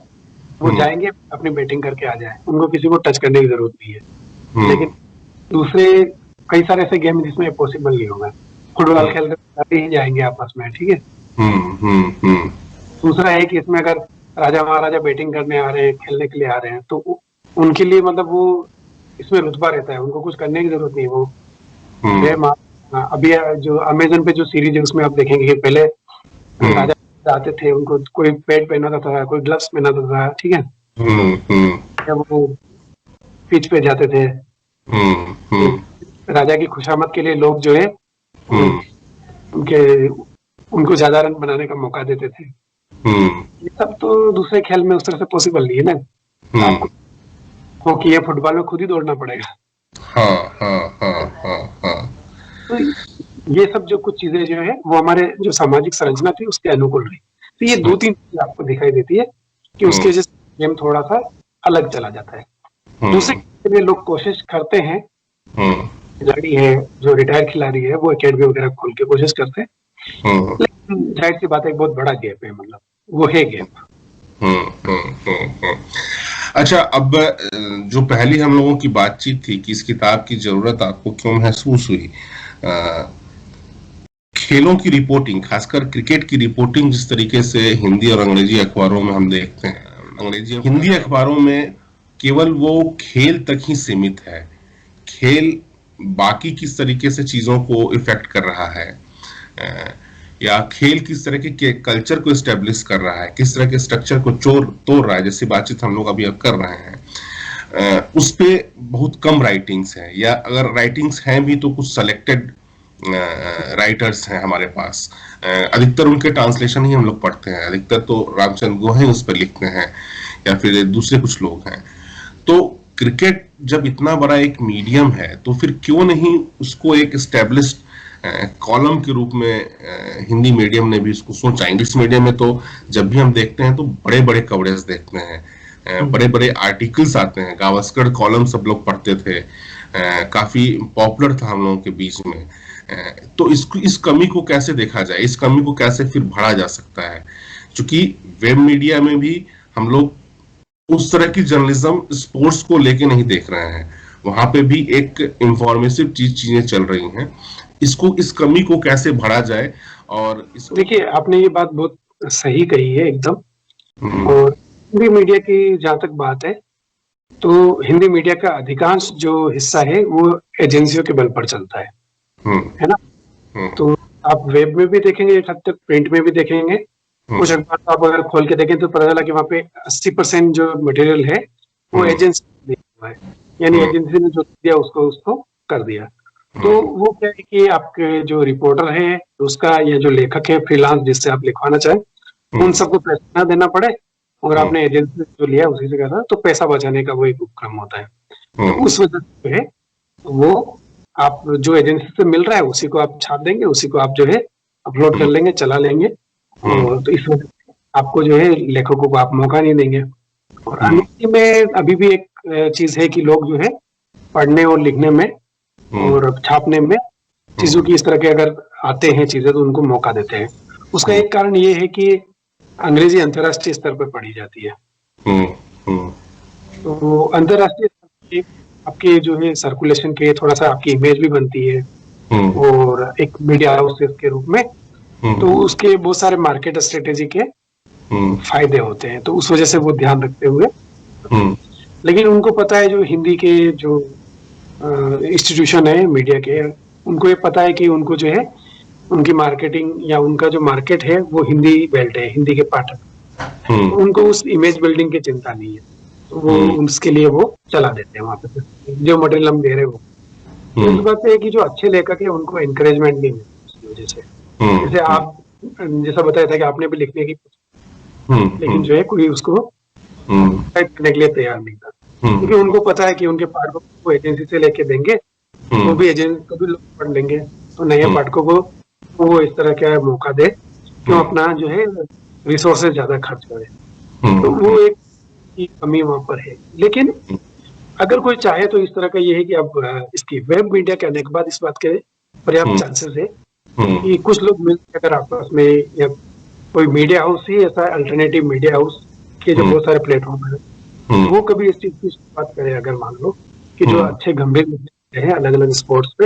वो जाएंगे अपनी बैटिंग करके आ जाए, उनको किसी को टच करने की जरूरत नहीं है। लेकिन दूसरे कई सारे ऐसे गेम जिसमें पॉसिबल नहीं होगा। फुटबॉल खेलते ही जाएंगे आपस में, ठीक है। दूसरा है कि इसमें अगर राजा महाराजा बैटिंग करने आ रहे हैं, खेलने के लिए आ रहे हैं, तो उनके लिए मतलब वो इसमें रुतबा रहता है, उनको कुछ करने की जरूरत नहीं। वो अभी जो अमेजन पे जो सीरीज है उसमें आप देखेंगे कि पहले राजा आते थे, उनको कोई पैड पहनाता था, कोई ग्लव्स पहनाता था, ठीक है। जब वो पिच पे जाते थे, राजा की खुशामद के लिए लोग जो है उनको ज्यादा रन बनाने का मौका देते थे। ये सब तो दूसरे खेल में उस तरह से पॉसिबल नहीं है ना। आपको हॉकी या फुटबॉल में खुद ही दौड़ना पड़ेगा। तो ये सब जो कुछ चीजें जो है वो हमारे जो सामाजिक संरचना थी उसके अनुकूल रही। तो ये 2-3 चीजें आपको दिखाई देती है कि उसके वजह से गेम थोड़ा सा अलग चला जाता है। दूसरे के लिए लोग कोशिश करते हैं, खिलाड़ी है जो रिटायर खिलाड़ी है वो एकेडमी वगैरह खोल के कोशिश करते हैं, लेकिन जाहिर सी बात है बहुत बड़ा गैप है, मतलब वो है गैप। अच्छा, अब जो पहली हम लोगों की बातचीत थी कि इस किताब की जरूरत आपको क्यों महसूस हुई, खेलों की रिपोर्टिंग, खासकर क्रिकेट की रिपोर्टिंग जिस तरीके से हिंदी और अंग्रेजी अखबारों में हम देखते हैं, अंग्रेजी हिंदी अखबारों में केवल वो खेल तक ही सीमित है। खेल बाकी किस तरीके से चीजों को इफेक्ट कर रहा है, या खेल किस तरह के कल्चर को एस्टेब्लिश कर रहा है, किस तरह के स्ट्रक्चर को तोड़ रहा है, जैसी बातचीत हम लोग अभी अब कर रहे हैं, उस पे बहुत कम राइटिंग्स हैं, या अगर राइटिंग्स हैं भी तो कुछ सेलेक्टेड राइटर्स हैं हमारे पास। अधिकतर उनके ट्रांसलेशन ही हम लोग पढ़ते हैं, अधिकतर तो रामचंद्र गोहेन उस पर लिखते हैं या फिर दूसरे कुछ लोग हैं। तो क्रिकेट जब इतना बड़ा एक मीडियम है तो फिर क्यों नहीं उसको एक एस्टेब्लिश्ड कॉलम के रूप में हिंदी मीडियम ने भी इसको सोचा। इंग्लिश मीडियम में तो जब भी हम देखते हैं तो बड़े बड़े कवरेज देखते हैं, बड़े बड़े आर्टिकल्स आते हैं, गावस्कर कॉलम सब लोग पढ़ते थे, काफी पॉपुलर था हम लोगों के बीच में। तो इस कमी को कैसे देखा जाए, इस कमी को कैसे फिर भरा जा सकता है, क्योंकि वेब मीडिया में भी हम लोग उस तरह की जर्नलिज्म स्पोर्ट्स को लेके नहीं देख रहे हैं, वहां पे भी एक इंफॉर्मेटिव चीजें चल रही हैं। इस कमी को कैसे भरा जाए? और देखिए, आपने ये बात बहुत सही कही है एकदम। हम्म, और हिंदी मीडिया की जहां तक बात है, तो हिंदी मीडिया का अधिकांश जो हिस्सा है वो एजेंसियों के बल पर चलता है ना। तो आप वेब में भी देखेंगे, एक हद तक प्रिंट में भी देखेंगे, कुछ अखबार तो आप अगर खोल के देखें तो पता चला कि वहाँ पे 80% जो मटेरियल है वो एजेंसी ने दिया हुआ है, यानी एजेंसी ने जो दिया उसको उसको कर दिया। तो वो क्या है कि आपके जो रिपोर्टर है उसका, या जो लेखक है फ्रीलांस जिससे आप लिखवाना चाहें, उन सबको पैसा ना देना पड़े, अगर आपने एजेंसी से जो लिया उसी से करना, तो पैसा बचाने का वो एक उपक्रम होता है। तो उस वजह से जो है वो आप जो एजेंसी से मिल रहा है उसी को आप छाप देंगे, उसी को आप जो है अपलोड कर लेंगे, चला लेंगे। और तो इस वजह से आपको जो है लेखकों को आप मौका नहीं देंगे। और अंग्रेजी में अभी भी एक चीज है कि लोग जो है पढ़ने और लिखने में और छापने में चीजों की इस तरह के अगर आते हैं चीजें तो उनको मौका देते हैं। उसका एक कारण ये है कि अंग्रेजी अंतर्राष्ट्रीय स्तर पर पढ़ी जाती है। तो अंतर्राष्ट्रीय स्तर पे आपके जो है सर्कुलेशन के थोड़ा सा आपकी इमेज भी बनती है, और एक मीडिया हाउस के रूप में, तो उसके बहुत सारे मार्केट स्ट्रेटेजी के फायदे होते हैं। तो उस वजह से वो ध्यान रखते हुए, लेकिन उनको पता है जो हिंदी के जो इंस्टीट्यूशन है मीडिया के, उनको ये पता है कि उनको जो है उनकी मार्केटिंग या उनका जो मार्केट है वो हिंदी बेल्ट है, हिंदी के पाठक, तो उनको उस इमेज बिल्डिंग की चिंता नहीं है। तो वो उसके लिए वो चला देते हैं वहां पे जो मटेरियल हम दे रहे हो। तो इस बात है कि जो अच्छे लेखक है उनको एनकरेजमेंट नहीं मिलती उसकी वजह से। जैसे आप जैसा बताया था कि आपने भी लिखने की, लेकिन जो है कोई उसको करने के लिए तैयार नहीं था, क्योंकि उनको पता है कि उनके पाठकों को एजेंसी से लेके देंगे, वो भी एजेंसी को भी लोग पढ़ लेंगे, तो नए पाठकों को वो इस तरह का मौका दे, क्यों अपना जो है रिसोर्सेज ज्यादा खर्च करे। तो वो एक की कमी वहां पर है। लेकिन अगर कोई चाहे तो इस तरह का ये है कि अब इसकी वेब मीडिया के आने के बाद इस बात के पर्याप्त चांसेस है कि कुछ लोग मिलकर अगर आपस में, या कोई मीडिया हाउस ही ऐसा अल्टरनेटिव मीडिया हाउस के जो बहुत सारे प्लेटफॉर्म है, वो कभी इस चीज की शुरुआत करे, अगर मान लो कि जो अच्छे गंभीर मुद्दे हैं अलग अलग स्पोर्ट्स पे,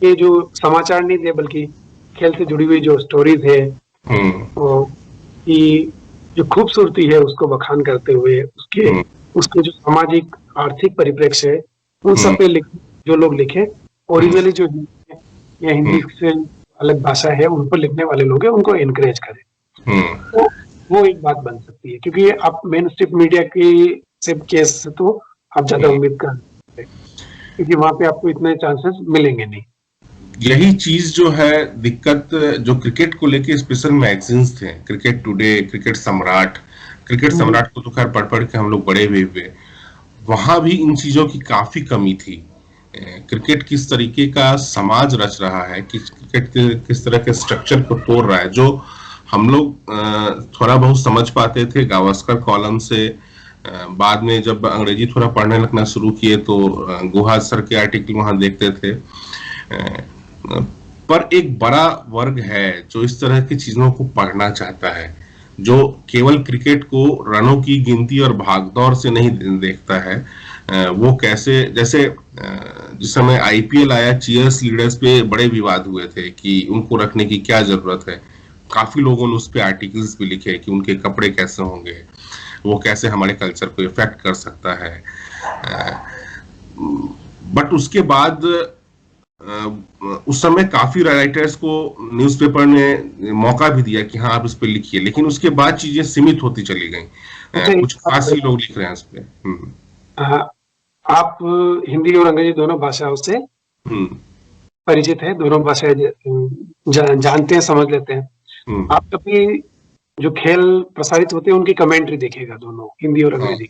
ये जो समाचार नहीं दे बल्कि खेल से जुड़ी हुई जो स्टोरीज है कि जो खूबसूरती है उसको बखान करते हुए उसके जो सामाजिक आर्थिक परिप्रेक्ष्य है उन सब पे जो लोग लिखे, ओरिजिनली जो हिंदी है या हिंदी से अलग भाषा है उन पर लिखने वाले लोग हैं, उनको एनकरेज करें, तो वो एक बात बन सकती है। क्योंकि आप मेन स्ट्रीम मीडिया की से केस से तो आप ज्यादा उम्मीद कर सकते हैं, क्योंकि वहां पे आपको इतने चांसेस मिलेंगे नहीं। यही चीज जो है दिक्कत, जो क्रिकेट को लेके स्पेशल मैगजीन्स थे, क्रिकेट टुडे, क्रिकेट सम्राट को तो खैर पढ़ पढ़ के हम लोग बड़े हुए, वहां भी इन चीजों की काफी कमी थी। क्रिकेट किस तरीके का समाज रच रहा है, क्रिकेट किस तरह के स्ट्रक्चर को तोड़ रहा है, जो हम लोग थोड़ा बहुत समझ पाते थे गावस्कर कॉलम से। बाद में जब अंग्रेजी थोड़ा पढ़ने लगना शुरू किए तो गुहा सर के आर्टिकल वहां देखते थे। पर एक बड़ा वर्ग है जो इस तरह की चीजों को पढ़ना चाहता है, जो केवल क्रिकेट को रनों की गिनती और भागदौड़ से नहीं देखता है। वो कैसे, जैसे जिस समय आईपीएल आया, चीयर्स लीडर्स पे बड़े विवाद हुए थे कि उनको रखने की क्या जरूरत है। काफी लोगों ने उस पे आर्टिकल्स भी लिखे कि उनके कपड़े कैसे होंगे, वो कैसे हमारे कल्चर को इफेक्ट कर सकता है। बट उसके बाद उस समय काफी राइटर्स को न्यूज़पेपर ने मौका भी दिया कि हाँ आप इस पे लिखिए, लेकिन उसके बाद चीजें सीमित होती चली गई। कुछ खास ही लोग लिख रहे हैं इस पे। आप हिंदी और अंग्रेजी दोनों भाषाओं से परिचित है, दोनों भाषाएं जानते हैं, समझ लेते हैं। आप कभी जो खेल प्रसारित होते हैं उनकी कमेंट्री देखिएगा, दोनों हिंदी और अंग्रेजी,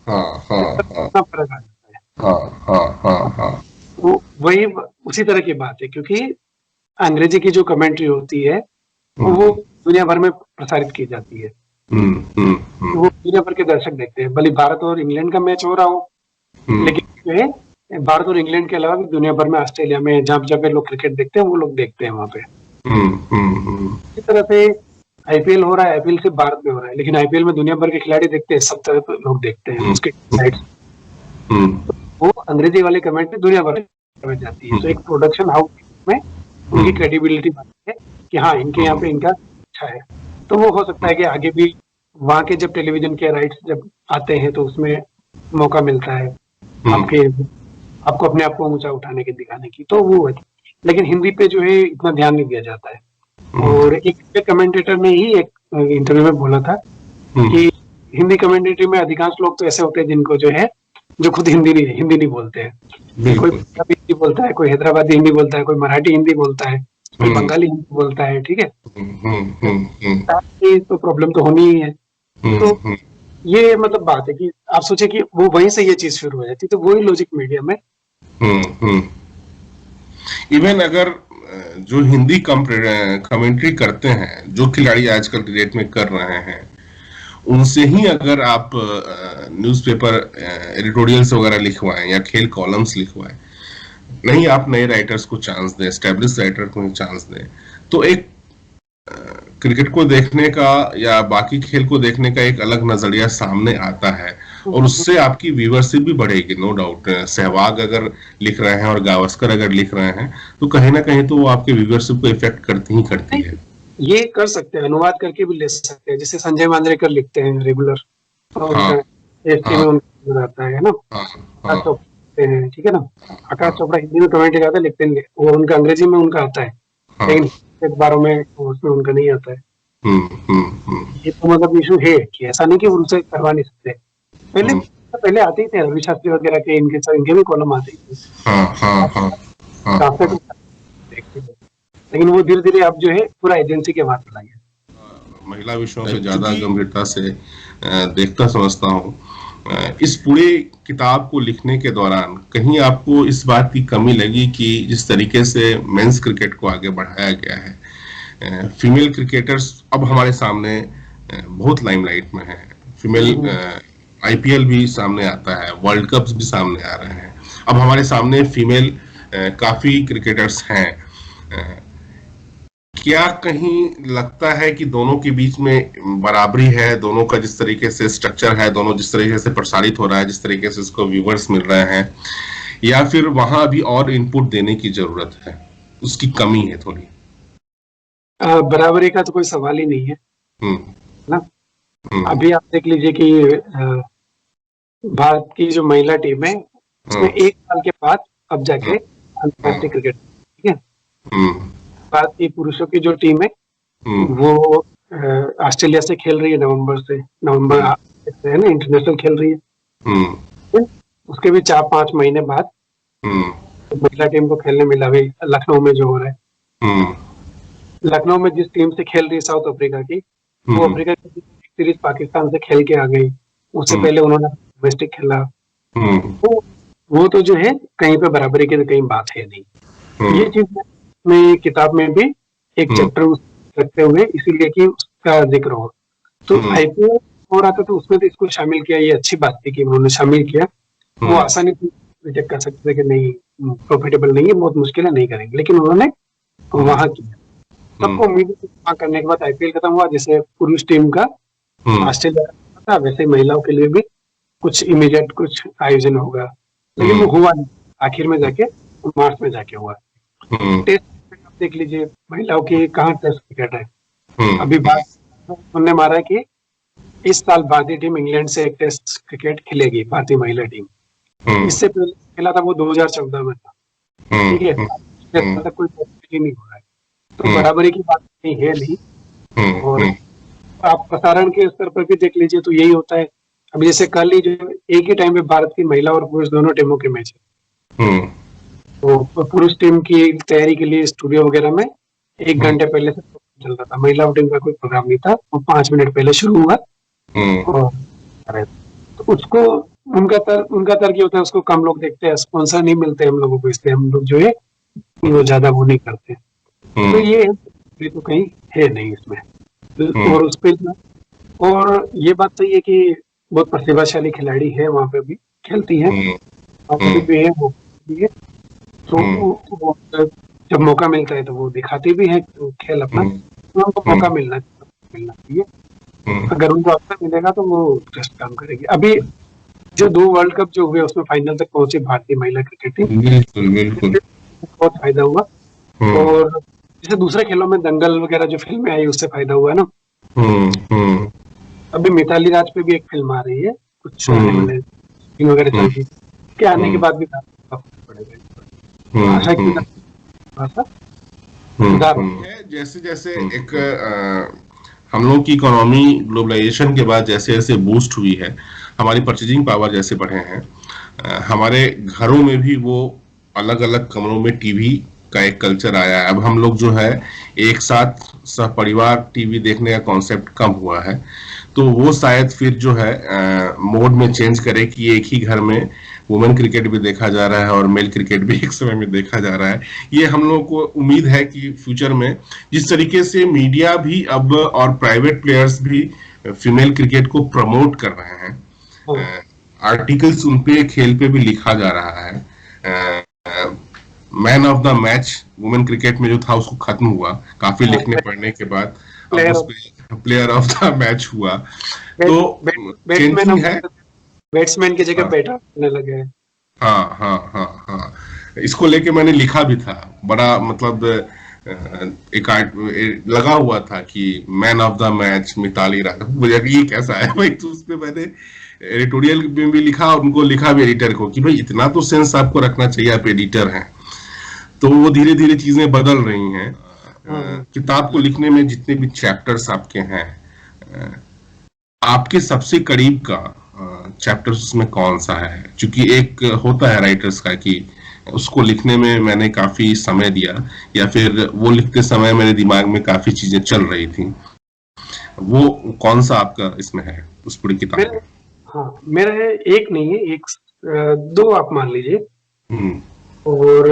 हाँ हाँ हाँ फर्क आ जाता है। हाँ हाँ हाँ हाँ वो वही उसी तरह की बात है, क्योंकि अंग्रेजी की जो कमेंट्री होती है वो दुनिया भर में प्रसारित की जाती है, तो वो दुनिया भर के दर्शक देखते हैं, भले भारत और इंग्लैंड का मैच हो रहा हो, लेकिन जो है भारत और इंग्लैंड के अलावा भी दुनिया भर में, ऑस्ट्रेलिया में जहाँ जगह लोग क्रिकेट देखते हैं वो लोग देखते हैं वहाँ पे। इसी तरह से आईपीएल हो रहा है, आईपीएल सिर्फ भारत में हो रहा है, लेकिन आईपीएल में दुनिया भर के खिलाड़ी देखते हैं, सब तरह के लोग देखते हैं उसके साइड। वो अंग्रेजी वाले कमेंट दुनिया भर में जाती है, तो एक प्रोडक्शन हाउस में उनकी क्रेडिबिलिटी बनती है कि हाँ इनके यहाँ पे इनका अच्छा है। तो वो हो सकता है कि आगे भी वहाँ के जब टेलीविजन के राइट्स जब आते हैं तो उसमें मौका मिलता है आपको अपने आप को ऊंचा उठाने के, दिखाने की, तो वो है। लेकिन हिंदी पे जो है इतना ध्यान नहीं दिया जाता है। और एक कमेंटेटर ने ही एक इंटरव्यू में बोला था कि हिंदी कमेंटेटरी में अधिकांश लोग तो ऐसे होते हैं जिनको जो है जो खुद हिंदी नहीं बोलते हैं। कोई पंजाबी हिंदी बोलता है, कोई हैदराबादी हिंदी बोलता है, कोई मराठी हिंदी बोलता है, कोई बंगाली हिंदी बोलता है, ठीक है। तो प्रॉब्लम तो होनी ही है। तो ये मतलब बात है कि आप सोचे कि वो वहीं से ये चीज शुरू हो जाती, तो वही लॉजिक मीडिया में। इवन अगर जो हिंदी कमेंट्री करते हैं, जो खिलाड़ी आजकल क्रिकेट में कर रहे हैं, उनसे ही अगर आप न्यूज़पेपर एडिटोरियल्स वगैरह लिखवाएं या खेल कॉलम्स लिखवाएं, नहीं आप नए राइटर्स को चांस दें, एस्टेब्लिश राइटर को चांस दें, तो एक क्रिकेट को देखने का या बाकी खेल को देखने का एक अलग नजरिया सामने आता है, और उससे आपकी व्यूअरशिप भी बढ़ेगी, नो डाउट। सहवाग अगर लिख रहे हैं और गावस्कर अगर लिख रहे हैं, तो कहीं ना कहीं तो वो आपके व्यूअरशिप को इफेक्ट करती है। ये कर सकते हैं, अनुवाद करके भी ले सकते हैं, जैसे संजय मांद्रेकर लिखते हैं रेगुलर, और एसटी में उनका आता है ना, आकाश चोपड़ा हैं, ठीक है ना। आकाश चोपड़ा हिंदी में कमेंट्री करते लिखते हैं, वो उनका अंग्रेजी में उनका आता है, लेकिन अखबारों में उसमें उनका नहीं आता है। ये तो मतलब इशू है कि ऐसा नहीं कि उनसे करवा नहीं सकते। पहले आते ही थे रवि शास्त्री वगैरह के, इनके भी कॉलम आते ही थे, लेकिन वो धीरे धीरे अब जो है पूरा एजेंसी के हाथ चला गया। महिला विषयों पे ज्यादा गंभीरता से देखता समझता हूँ। इस पूरे किताब को लिखने के दौरान कहीं आपको इस बात की कमी लगी कि जिस तरीके से मेंस क्रिकेट को आगे बढ़ाया गया है, फीमेल क्रिकेटर्स अब हमारे सामने बहुत लाइमलाइट में है, फीमेल आईपीएल भी सामने आता है, वर्ल्ड कप्स भी सामने आ रहे हैं, अब हमारे सामने फीमेल काफी क्रिकेटर्स हैं। क्या कहीं लगता है कि दोनों के बीच में बराबरी है, दोनों का जिस तरीके से स्ट्रक्चर है, दोनों जिस तरीके से प्रसारित हो रहा है, जिस तरीके से इसको व्यूवर्स मिल रहे हैं, या फिर वहां भी और इनपुट देने की जरूरत है, उसकी कमी है थोड़ी? बराबरी का तो कोई सवाल ही नहीं है ना। अभी आप देख लीजिए कि भारत की जो महिला टीम है उसमें 1 साल के बाद अब जाके अंतर्राष्ट्रीय क्रिकेट, ठीक है। भारत की पुरुषों की जो टीम है वो ऑस्ट्रेलिया से खेल रही है, नवंबर है ना, इंटरनेशनल खेल रही है। उसके भी 4-5 महीने बाद महिला टीम को खेलने मिला भी लखनऊ में जो हो रहा है। लखनऊ में जिस टीम से खेल रही है साउथ अफ्रीका की, वो अफ्रीका की सीरीज पाकिस्तान से खेल के आ गई, उससे पहले उन्होंने डोमेस्टिक खेला। वो तो जो है कहीं पे बराबरी की तो कहीं बात है नहीं। ये चीज में किताब में भी एक चैप्टर रखते हुए, इसीलिए कि उसका जिक्र हो। तो आईपीएल हो रहा था तो उसमें तो इसको शामिल किया, ये अच्छी बात थी कि उन्होंने शामिल किया। वो आसानी से रिजेक्ट कर सकते थे कि नहीं प्रॉफिटेबल नहीं है, बहुत मुश्किल है, नहीं करेंगे, लेकिन उन्होंने वहां किया। सबको उम्मीद करने के बाद आईपीएल खत्म हुआ। जैसे पुरुष टीम का ऑस्ट्रेलिया था, वैसे महिलाओं के लिए भी कुछ इमीडिएट कुछ आयोजन होगा, लेकिन वो हुआ नहीं, आखिर में जाके मार्च में जाके हुआ। टेस्ट देख लीजिए, महिलाओं की कहाँ टेस्ट क्रिकेट है। अभी बात सुनने में आ रहा है कि इस साल भारतीय टीम इंग्लैंड से एक टेस्ट क्रिकेट खेलेगी, भारतीय महिला टीम। इससे पहले खेला था वो 2014 में था, ठीक है। तक कोई टेस्ट नहीं हो रहा है, तो बराबरी की बात नहीं है नहीं। और आप प्रसारण के स्तर पर भी देख लीजिए तो यही होता है। अभी जैसे कल ही जो एक ही टाइम पे भारत की महिला और पुरुष दोनों टीमों के मैच है, तो पुरुष टीम की तैयारी के लिए स्टूडियो वगैरह में 1 घंटे पहले से चल रहा था, महिला टीम का कोई प्रोग्राम नहीं था, वो 5 मिनट पहले शुरू हुआ। और तो उसको उनका तर्क ये होता है उसको कम लोग देखते हैं, स्पॉन्सर नहीं मिलते हम लोगों को, इसलिए हम लोग जो है वो ज्यादा वो नहीं करते। तो ये तो कहीं है नहीं इसमें। और उस पे और ये बात सही है कि बहुत प्रतिभाशाली खिलाड़ी है वहां पे भी, खेलती है अभी भी है, वो भी है। तो वो जब मौका मिलता है तो वो दिखाती भी है खेल अपना, तो उनको मौका मिलना चाहिए। अगर उनको अवसर मिलेगा तो वो बेस्ट काम करेगी। अभी जो 2 वर्ल्ड कप जो हुए उसमें फाइनल तक पहुंची भारतीय महिला क्रिकेट टीम, बिल्कुल बहुत फायदा हुआ। और जैसे दूसरे खेलों में दंगल वगैरह जो फिल्में आई उससे फायदा हुआ है ना। अभी मिताली राज पे भी एक फिल्म आ रही है, कुछ आने वाले फिल्म वगैरह चल रही है, के आने के बाद भी काफी पड़ेगा। आशा की है। जैसे जैसे एक हम लोग की इकोनॉमी ग्लोबलाइजेशन के बाद जैसे जैसे बूस्ट हुई है, हमारी परचेजिंग पावर जैसे बढ़े हैं, हमारे घरों में भी वो अलग अलग कमरों में टीवी का एक कल्चर आया है। अब हम लोग जो है एक साथ सपरिवार टीवी देखने का कॉन्सेप्ट कम हुआ है, तो वो शायद फिर जो है मोड में चेंज करे कि एक ही घर में वुमेन क्रिकेट भी देखा जा रहा है और मेल क्रिकेट भी एक समय में देखा जा रहा है। ये हम लोगों को उम्मीद है कि फ्यूचर में जिस तरीके से मीडिया भी अब और प्राइवेट प्लेयर्स भी फीमेल क्रिकेट को प्रमोट कर रहे हैं, आर्टिकल्स उनपे खेल पे भी लिखा जा रहा है। Man of the match women cricket में जो था उसको खत्म हुआ काफी लिखने पढ़ने के बाद, अब उस पे प्लेयर ऑफ द मैच हुआ। तो चेंजिंग है, बैट्समैन की जगह बैटर होने लगे हैं। हाँ, इसको लेके मैंने लिखा भी था, बड़ा मतलब एक लगा हुआ था कि man of the match Mithali Raj. मुझे ये कैसा है भाई, तो उसपे मैंने एडिटोरियल में भी लिखा और उनको लिखा भी एडिटर को कि भाई इतना तो सेंस आपको रखना चाहिए, आप एडिटर हैं। तो वो धीरे धीरे चीजें बदल रही हैं। किताब को लिखने में जितने भी चैप्टर्स आपके हैं, आपके सबसे करीब का चैप्टर्स उसमें कौन सा है? क्योंकि एक होता है राइटर्स का कि उसको लिखने में मैंने काफी समय दिया, या फिर वो लिखते समय मेरे दिमाग में काफी चीजें चल रही थी, वो कौन सा आपका इसमें है उस पूरी किताब में? हाँ, मेरा है एक नहीं है, एक 2 आप मान लीजिए। और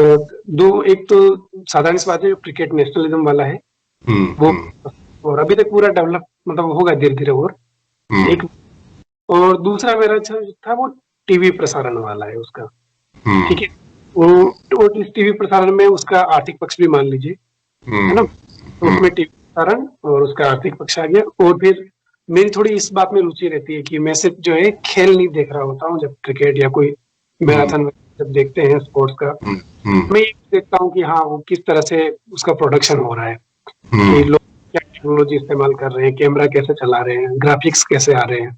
2, एक तो साधारण सी बात है, क्रिकेट नेशनलिज्म वाला है वो, और अभी तक पूरा डेवलप मतलब होगा धीरे धीरे। और एक और दूसरा मेरा अच्छा था वो टीवी प्रसारण वाला है उसका, ठीक है। वो इस टीवी प्रसारण में उसका आर्थिक पक्ष भी मान लीजिए, है ना। तो उसमें टीवी प्रसारण और उसका आर्थिक पक्ष आ गया। और फिर मेरी थोड़ी इस बात में रुचि रहती है कि मैं सिर्फ जो है खेल नहीं देख रहा होता हूँ, जब क्रिकेट या कोई मैराथन जब देखते हैं स्पोर्ट्स का, मैं ये देखता हूँ कि हाँ वो किस तरह से उसका प्रोडक्शन हो रहा है, कि लोग क्या टेक्नोलॉजी इस्तेमाल कर रहे हैं, कैमरा कैसे चला रहे हैं, ग्राफिक्स कैसे आ रहे हैं,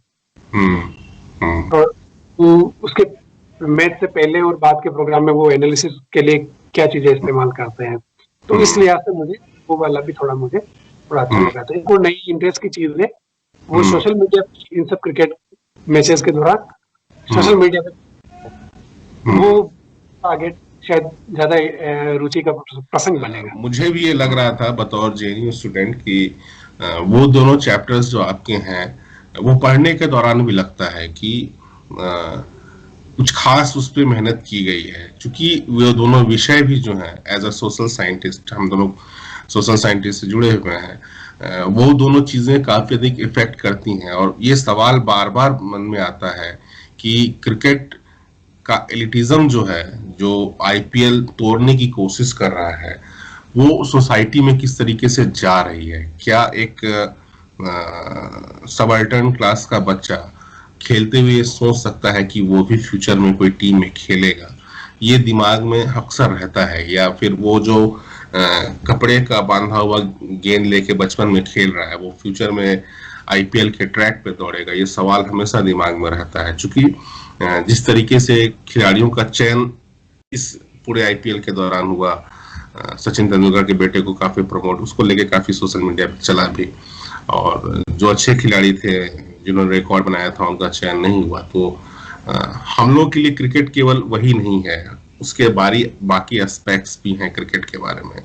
और उसके मैच से पहले और बाद के प्रोग्राम में वो एनालिसिस के लिए क्या चीजें इस्तेमाल करते हैं। तो इस लिहाज से मुझे वो वाला भी थोड़ा अच्छा लगा था। वो नई इंटरेस्ट की चीज है, वो सोशल मीडिया इन सब क्रिकेट मैचेस के दौरान सोशल मीडिया पे वो आगे शायद ज्यादा रुचि का प्रसंग बनेगा। मुझे भी ये लग रहा था बतौर जेएनयू स्टूडेंट कि वो दोनों चैप्टर्स जो आपके हैं वो पढ़ने के दौरान भी लगता है कि कुछ खास उस पर मेहनत की गई है, क्योंकि वो दोनों विषय भी जो है एज अ सोशल साइंटिस्ट, हम दोनों सोशल साइंटिस्ट से जुड़े हुए हैं, वो दोनों चीजें काफी अधिक इफेक्ट करती हैं। और ये सवाल बार बार मन में आता है कि क्रिकेट का एलिटिज्म जो है, जो आईपीएल तोड़ने की कोशिश कर रहा है, वो सोसाइटी में किस तरीके से जा रही है। क्या एक सबअल्टर्न क्लास का बच्चा खेलते हुए सोच सकता है कि वो भी फ्यूचर में कोई टीम में खेलेगा? ये दिमाग में अक्सर रहता है। या फिर वो जो कपड़े का बांधा हुआ गेंद लेके बचपन में खेल रहा है, वो फ्यूचर में आईपीएल के ट्रैक पे दौड़ेगा? ये सवाल हमेशा दिमाग में रहता है, क्योंकि जिस तरीके से खिलाड़ियों का चयन इस पूरे आईपीएल के दौरान हुआ, सचिन तेंदुलकर के बेटे को काफी प्रमोट, उसको लेके काफी सोशल मीडिया पे चला भी, और जो अच्छे खिलाड़ी थे जिन्होंने रिकॉर्ड बनाया था उनका चयन नहीं हुआ। तो हम लोग के लिए क्रिकेट केवल वही नहीं है, उसके बाकी एस्पेक्ट्स भी हैं क्रिकेट के बारे में।